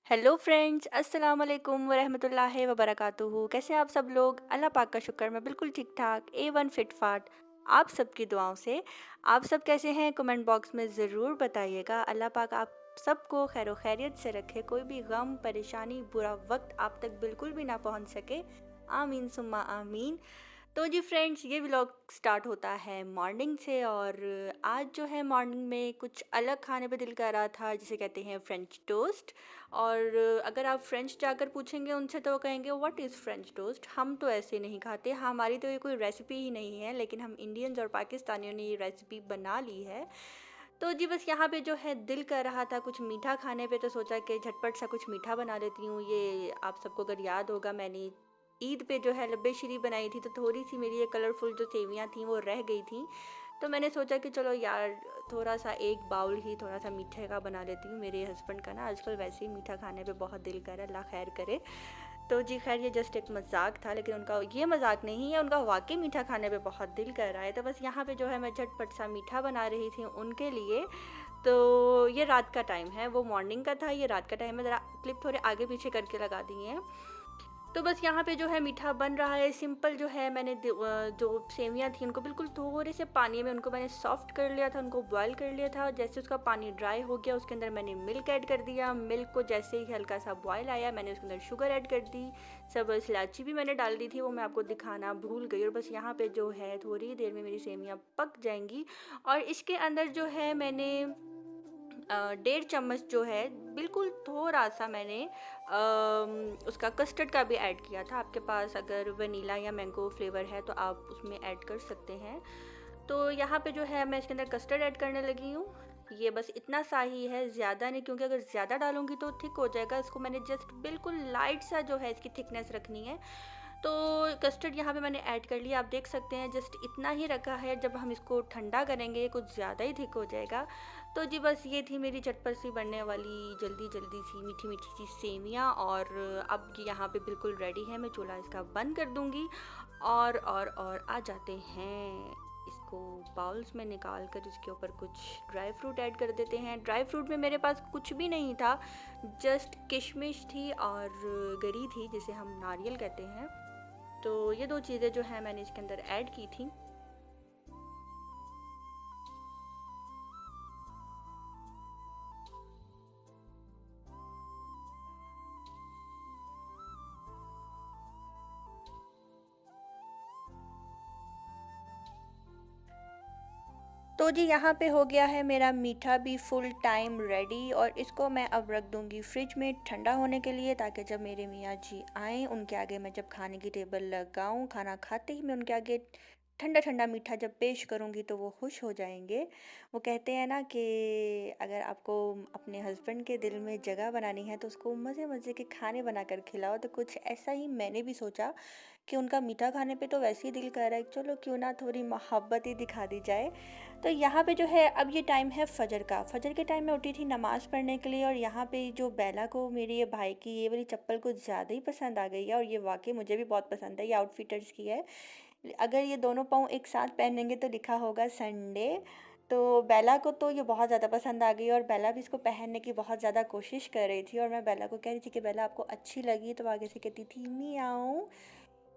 Hello friends, अस्सलाम वालेकुम वरहमतुल्लाहि वबरकातुहू। कैसे हैं आप सब लोग? अल्लाह पाक का शुक्र, मैं बिल्कुल ठीक ठाक ए वन फिट फाट आप सबकी दुआओं से। आप सब कैसे हैं? कमेंट बॉक्स में ज़रूर बताइएगा। अल्लाह पाक आप सबको खैर खैरियत से रखे, कोई भी गम परेशानी बुरा वक्त आप तक बिल्कुल भी ना पहुंच सके। आमीन सुम्मा आमीन। तो जी फ्रेंड्स, ये व्लॉग स्टार्ट होता है मॉर्निंग से और आज जो है मॉर्निंग में कुछ अलग खाने पे दिल कर रहा था, जिसे कहते हैं फ्रेंच टोस्ट। और अगर आप फ्रेंच जाकर पूछेंगे उनसे तो वो कहेंगे व्हाट इज़ फ्रेंच टोस्ट। हम तो ऐसे नहीं खाते, हमारी तो ये कोई रेसिपी ही नहीं है, लेकिन हम इंडियंस और पाकिस्तानियों ने ये रेसिपी बना ली है। तो जी बस यहाँ पे जो है दिल कर रहा था कुछ मीठा खाने पे, तो सोचा कि झटपट सा कुछ मीठा बना लेती हूँ। ये आप सबको अगर याद होगा, मैंने ईद पे जो है लब्बे शीरी बनाई थी, तो थोड़ी सी मेरी ये कलरफुल जो सेवियाँ थी वो रह गई थी। तो मैंने सोचा कि चलो यार, थोड़ा सा एक बाउल ही थोड़ा सा मीठे का बना लेती हूँ। मेरे हस्बैंड का ना आजकल वैसे ही मीठा खाने पे बहुत दिल कर रहा है, अल्लाह खैर करे। तो जी खैर, ये जस्ट एक मजाक था, लेकिन उनका ये मजाक नहीं है, उनका वाकई मीठा खाने पे बहुत दिल कर रहा है। तो बस यहाँ पे जो है मैं झटपट सा मीठा बना रही थी उनके लिए। तो ये रात का टाइम है, वो मॉर्निंग का था, ये रात का टाइम है। ज़रा क्लिप थोड़े आगे पीछे करके लगा दिए हैं। तो बस यहाँ पे जो है मीठा बन रहा है। सिंपल जो है मैंने जो सेवियाँ थी उनको बिल्कुल थोड़े से पानी में उनको मैंने सॉफ्ट कर लिया था, उनको बॉईल कर लिया था। जैसे उसका पानी ड्राई हो गया, उसके अंदर मैंने मिल्क ऐड कर दिया। मिल्क को जैसे ही हल्का सा बॉईल आया, मैंने उसके अंदर शुगर ऐड कर दी। सब इलायची भी मैंने डाल दी थी, वो मैं आपको दिखाना भूल गई। और बस यहाँ पे जो है थोड़ी देर में मेरी सेवियाँ पक जाएंगी। और इसके अंदर जो है मैंने 1.5 चम्मच जो है, बिल्कुल थोड़ा सा मैंने उसका कस्टर्ड का भी ऐड किया था। आपके पास अगर वनीला या मैंगो फ्लेवर है तो आप उसमें ऐड कर सकते हैं। तो यहाँ पे जो है मैं इसके अंदर कस्टर्ड ऐड करने लगी हूँ। ये बस इतना सा ही है, ज़्यादा नहीं, क्योंकि अगर ज़्यादा डालूंगी तो थिक हो जाएगा। इसको मैंने जस्ट बिल्कुल लाइट सा जो है इसकी थिकनेस रखनी है। तो कस्टर्ड यहाँ पे मैंने ऐड कर लिया, आप देख सकते हैं जस्ट इतना ही रखा है। जब हम इसको ठंडा करेंगे कुछ ज़्यादा ही थिक हो जाएगा। तो जी बस ये थी मेरी चटपट सी बनने वाली जल्दी जल्दी सी मीठी मीठी सी सेवियाँ। और अब ये यहाँ पे बिल्कुल रेडी है, मैं चूल्हा इसका बंद कर दूँगी। और आ जाते हैं इसको बाउल्स में निकाल कर, इसके ऊपर कुछ ड्राई फ्रूट ऐड कर देते हैं। ड्राई फ्रूट में मेरे पास कुछ भी नहीं था, जस्ट किशमिश थी और गरी थी, जिसे हम नारियल कहते हैं। तो ये दो चीज़ें जो है मैंने इसके अंदर ऐड की थी। तो जी यहाँ पे हो गया है मेरा मीठा भी फुल टाइम रेडी, और इसको मैं अब रख दूँगी फ्रिज में ठंडा होने के लिए, ताकि जब मेरे मियाँ जी आएँ उनके आगे मैं जब खाने की टेबल लगाऊँ, खाना खाते ही मैं उनके आगे ठंडा ठंडा मीठा जब पेश करूँगी तो वो खुश हो जाएंगे। वो कहते हैं ना कि अगर आपको अपने हस्बैंड के दिल में जगह बनानी है तो उसको मज़े मज़े के खाने बनाकर खिलाओ। तो कुछ ऐसा ही मैंने भी सोचा कि उनका मीठा खाने पे तो वैसे ही दिल कर रहा है, चलो क्यों ना थोड़ी मोहब्बत ही दिखा दी जाए। तो यहाँ पे जो है अब ये टाइम है फ़जर का। फ़जर के टाइम में उठी थी नमाज़ पढ़ने के लिए, और यहाँ पे जो बेला को, मेरे ये भाई की ये वाली चप्पल कुछ ज़्यादा ही पसंद आ गई है, और ये वाकई मुझे भी बहुत पसंद है। ये आउटफिटर्स की है। अगर ये दोनों पाँव एक साथ पहनेंगे तो लिखा होगा संडे। तो बेला को तो ये बहुत ज़्यादा पसंद आ गई, और बेला भी इसको पहनने की बहुत ज़्यादा कोशिश कर रही थी। और मैं बेला को कह रही थी कि बेला आपको अच्छी लगी, तो आगे से कहती थी मियाऊं।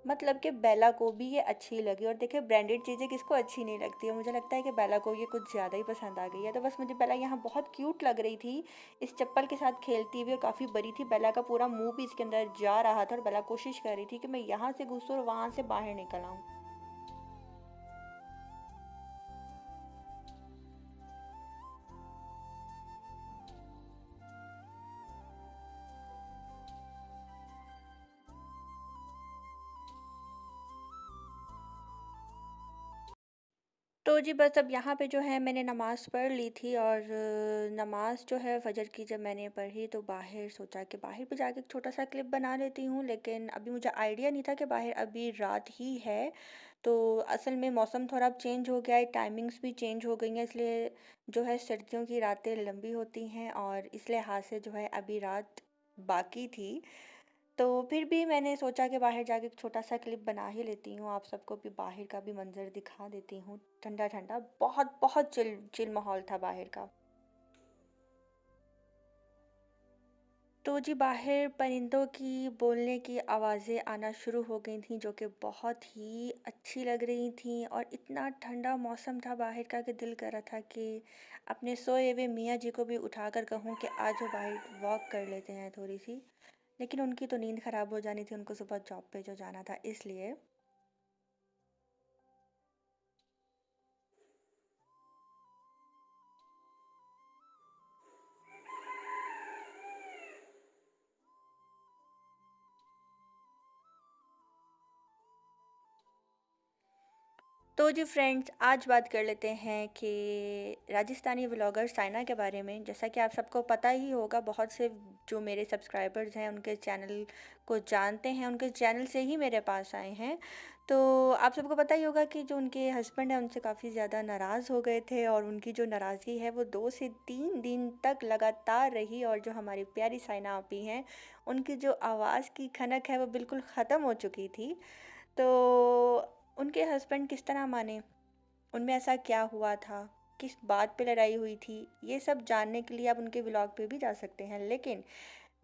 मतलब कि बेला को भी ये अच्छी लगी। और देखिए, ब्रांडेड चीज़ें किसको अच्छी नहीं लगती है। मुझे लगता है कि बेला को ये कुछ ज़्यादा ही पसंद आ गई है। तो बस मुझे बेला यहाँ बहुत क्यूट लग रही थी इस चप्पल के साथ खेलती हुई, और काफ़ी बड़ी थी। बेला का पूरा मुंह भी इसके अंदर जा रहा था, और बेला कोशिश कर रही थी कि मैं यहाँ से घुसूँ और वहाँ से बाहर निकल आऊँ। तो जी बस अब यहाँ पे जो है मैंने नमाज़ पढ़ ली थी, और नमाज़ जो है फ़जर की जब मैंने पढ़ी तो बाहर सोचा कि बाहर भी जाके एक छोटा सा क्लिप बना लेती हूँ, लेकिन अभी मुझे आइडिया नहीं था कि बाहर अभी रात ही है। तो असल में मौसम थोड़ा अब चेंज हो गया है, टाइमिंग्स भी चेंज हो गई हैं, इसलिए जो है सर्दियों की रातें लंबी होती हैं, और इस लिहाज से जो है अभी रात बाकी थी। तो फिर भी मैंने सोचा कि बाहर जाके एक छोटा सा क्लिप बना ही लेती हूँ, आप सबको भी बाहर का भी मंजर दिखा देती हूँ। ठंडा ठंडा बहुत बहुत चिल चिल माहौल था बाहर का। तो जी बाहर परिंदों की बोलने की आवाज़ें आना शुरू हो गई थीं जो कि बहुत ही अच्छी लग रही थीं, और इतना ठंडा मौसम था बाहर का कि दिल कर रहा था कि अपने सोए हुए मियाँ जी को भी उठाकर कहूँ कि आज वो बाहर वॉक कर लेते हैं थोड़ी सी। लेकिन उनकी तो नींद ख़राब हो जानी थी, उनको सुबह जॉब पे जो जाना था, इसलिए। तो जी फ्रेंड्स, आज बात कर लेते हैं कि राजस्थानी व्लॉगर साइना के बारे में। जैसा कि आप सबको पता ही होगा, बहुत से जो मेरे सब्सक्राइबर्स हैं उनके चैनल को जानते हैं, उनके चैनल से ही मेरे पास आए हैं। तो आप सबको पता ही होगा कि जो उनके हस्बैंड हैं उनसे काफ़ी ज़्यादा नाराज़ हो गए थे, और उनकी जो नाराज़गी है वो 2 से 3 दिन तक लगातार रही, और जो हमारी प्यारी साइना आपी हैं, उनकी जो आवाज़ की खनक है वो बिल्कुल ख़त्म हो चुकी थी। तो उनके हस्बैंड किस तरह माने, उनमें ऐसा क्या हुआ था, किस बात पे लड़ाई हुई थी, ये सब जानने के लिए आप उनके व्लॉग पे भी जा सकते हैं। लेकिन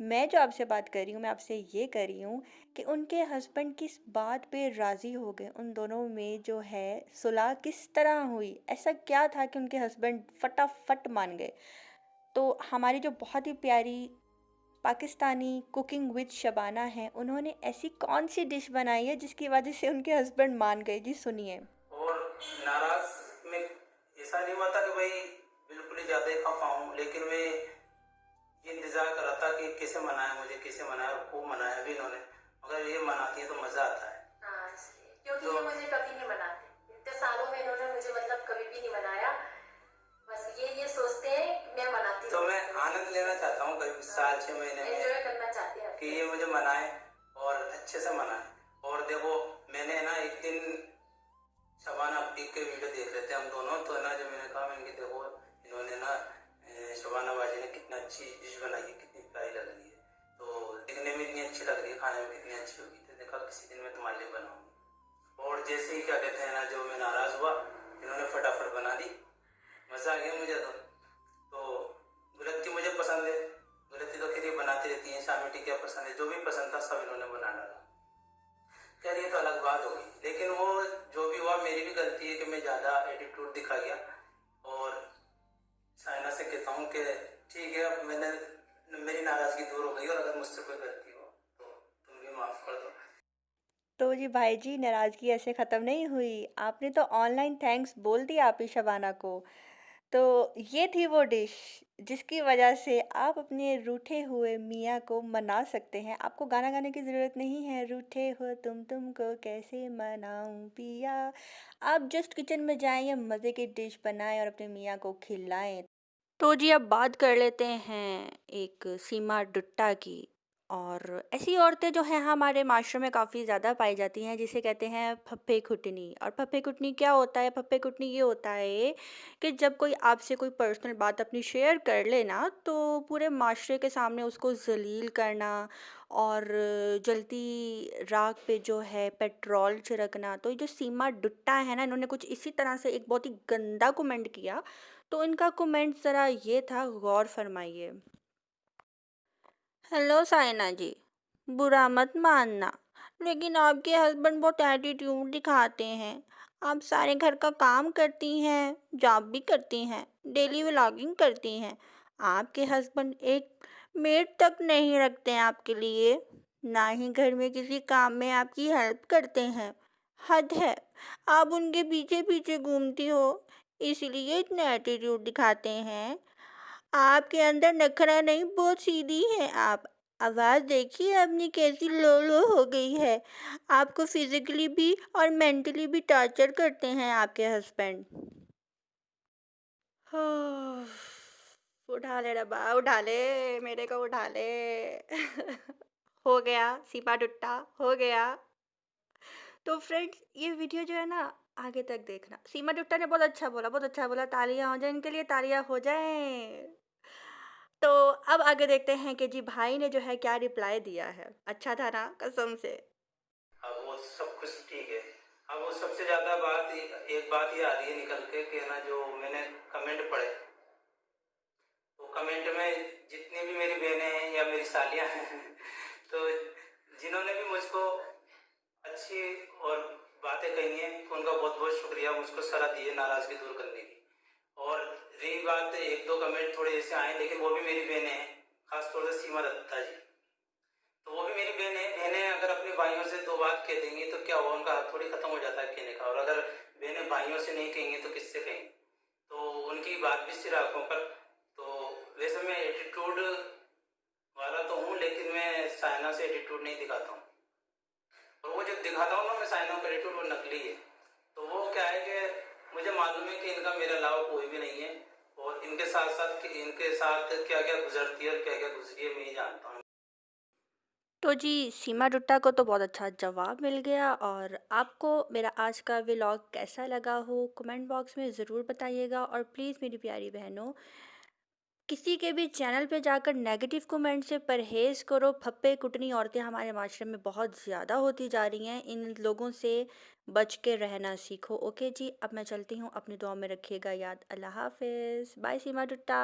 मैं जो आपसे बात कर रही हूँ, मैं आपसे ये कर रही हूँ कि उनके हस्बैंड किस बात पे राज़ी हो गए, उन दोनों में जो है सुलह किस तरह हुई, ऐसा क्या था कि उनके हस्बैंड फटाफट मान गए। तो हमारी जो बहुत ही प्यारी पाकिस्तानी कुकिंग विद शबाना हैं, उन्होंने ऐसी कौन सी डिश बनाई है जिसकी वजह से उनके हस्बैंड मान गए, जी सुनिए। और नाराज में ऐसा नहीं हुआ था कि भाई बिल्कुल ही ज़्यादा ही खफा हूँ, लेकिन मैं ये इंतज़ार कर रहा था कि कैसे मनाया, मुझे कैसे मनाया, और खूब मनाया भी इन्होंने। मगर ये मनाती है तो मज़ा आता है। हाँ, इसलिए क्योंकि तो ये मुझे कभी नहीं मनाते, इतने सालों में इन्होंने मुझे मतलब कभी भी नहीं मनाया। बस ये सोचते हैं कि मैं मनाती तो हूँ, मैं आनंद लेना चाहता हूँ करीब साल 6 महीने में, एंजॉय करना चाहते हैं कि ये मुझे मनाए और अच्छे से मनाए। और देखो, मैंने ना एक दिन शबाना अपनी के वीडियो देख रहे थे हम दोनों, तो ना जब मैंने कहा, मैंने देखो इन्होंने ना शबाना बाजी ने कितना अच्छी डिश बनाई है, कितनी प्यारी लग रही है, तो दिखने में इतनी अच्छी लग रही है, खाने में कितनी अच्छी होगी, तो देखा किसी दिन मैं तुम्हारे लिए बनाऊंगी। और जैसे ही क्या कहते हैं ना, जो मैं नाराज़ हुआ, इन्होंने फटाफट बना दी। मज़ा आ गया मुझे तो गुलत्ती मुझे पसंद है, गुलत्ती तो खैर ये बनाती रहती है, शामी टिकिया पसंद है, जो भी पसंद था सब इन्होंने बना डाला। खैर ये तो अलग बात हो गई, लेकिन वो जो भी हुआ मेरी भी गलती है कि मैं ज़्यादा एटीट्यूड दिखा गया। और साइना से कहता हूँ कि ठीक है, अब मेरी नाराज़गी दूर हो गई, और अगर मुझसे कोई गलती हो तो तुम भी माफ़ कर दो। तो जी भाई जी, नाराज़गी ऐसे ख़त्म नहीं हुई, आपने तो ऑनलाइन थैंक्स बोल दिया आप ही शबाना को। तो ये थी वो डिश जिसकी वजह से आप अपने रूठे हुए मियाँ को मना सकते हैं। आपको गाना गाने की ज़रूरत नहीं है, रूठे हो तुमको कैसे मनाऊँ पिया। आप जस्ट किचन में जाएँ, या मज़े की डिश बनाएँ और अपने मियाँ को खिलाएँ। तो जी अब बात कर लेते हैं एक सीमा दुट्टा की। और ऐसी औरतें जो हैं हमारे माशरे में काफ़ी ज़्यादा पाई जाती हैं, जिसे कहते हैं फप्फे कुटनी। और फप्फे कुटनी क्या होता है? फप्फे कुटनी ये होता है कि जब कोई आपसे कोई पर्सनल बात अपनी शेयर कर ले ना, तो पूरे माशरे के सामने उसको ज़लील करना, और जलती राख पे जो है पेट्रोल छिड़कना। तो ये जो सीमा दुट्टा है ना, इन्होंने कुछ इसी तरह से एक बहुत ही गंदा कमेंट किया। तो इनका कमेंट ज़रा ये था, गौर फरमाइए। हेलो साइना जी, बुरा मत मानना, लेकिन आपके हस्बैंड बहुत एटीट्यूड दिखाते हैं। आप सारे घर का काम करती हैं, जॉब भी करती हैं, डेली व्लॉगिंग करती हैं। आपके हस्बैंड एक मेड तक नहीं रखते हैं आपके लिए, ना ही घर में किसी काम में आपकी हेल्प करते हैं। हद है, आप उनके पीछे पीछे घूमती हो, इसलिए इतना एटीट्यूड दिखाते हैं। आपके अंदर नखरा नहीं, बहुत सीधी है आप। आवाज़ देखिए अपनी कैसी लो लो हो गई है। आपको फिजिकली भी और मेंटली भी टॉर्चर करते हैं आपके हस्बैंड। उठा ले रब्बा, उठा ले, मेरे को उठा ले। हो गया सीपा टुट्टा, हो गया। तो फ्रेंड्स, ये वीडियो जो है ना, आगे तक देखना। सीमा टुट्टा ने बहुत अच्छा बोला, बहुत अच्छा बोला। तालियां हो जाए इनके लिए, तालियां हो जाए। तो अब आगे देखते हैं कि जी भाई ने जो है क्या रिप्लाई दिया है। अच्छा था ना, कसम से। अब वो सब कुछ ठीक है। अब वो सबसे ज़्यादा एक बात ये आ रही है निकल के कि ना, जो मैंने कमेंट पढ़े, वो कमेंट में जितनी भी मेरी बहनें हैं या मेरी सालियाँ हैं तो जिन्होंने भी मुझको अच्छी और बातें कही हैं तो उनका बहुत बहुत शुक्रिया, मुझको सलाह दी है नाराज़गी दूर करने की। और रही बात, एक दो कमेंट थोड़े ऐसे आए लेकिन वो भी मेरी बहनें हैं, खासतौर से सीमा दत्ता जी, तो वो भी मेरी बहनें बहनें अगर अपने भाइयों से दो बात कह देंगी तो क्या हुआ, उनका हाथ थोड़ी खत्म हो जाता है कहने का। और अगर बहनें भाइयों से नहीं कहेंगी तो किससे कहेंगी, तो उनकी बात भी सिर आंखों पर। तो वैसे मैं एटीट्यूड वाला तो हूँ लेकिन मैं साइना से एटीट्यूड नहीं दिखाता हूँ, और वो जब दिखाता हूँ ना मैं साइना का एटीट्यूड, वो नकली है। तो वो क्या है कि मुझे मालूम है कि इनका मेरे अलावा कोई भी नहीं है, और इनके साथ क्या क्या गुजरती है और क्या क्या गुजरी है मैं ही जानता हूँ। तो जी सीमा डुट्टा को तो बहुत अच्छा जवाब मिल गया। और आपको मेरा आज का व्लॉग कैसा लगा हो कमेंट बॉक्स में ज़रूर बताइएगा। और प्लीज़ मेरी प्यारी बहनों, किसी के भी चैनल पे जाकर नेगेटिव कमेंट से परहेज़ करो। फप्पे कुटनी औरतें हमारे माशरे में बहुत ज़्यादा होती जा रही हैं, इन लोगों से बच के रहना सीखो। ओके जी, अब मैं चलती हूँ, अपनी दुआ में रखिएगा याद। अल्लाह हाफिज़, बाय सीमा डुट्टा।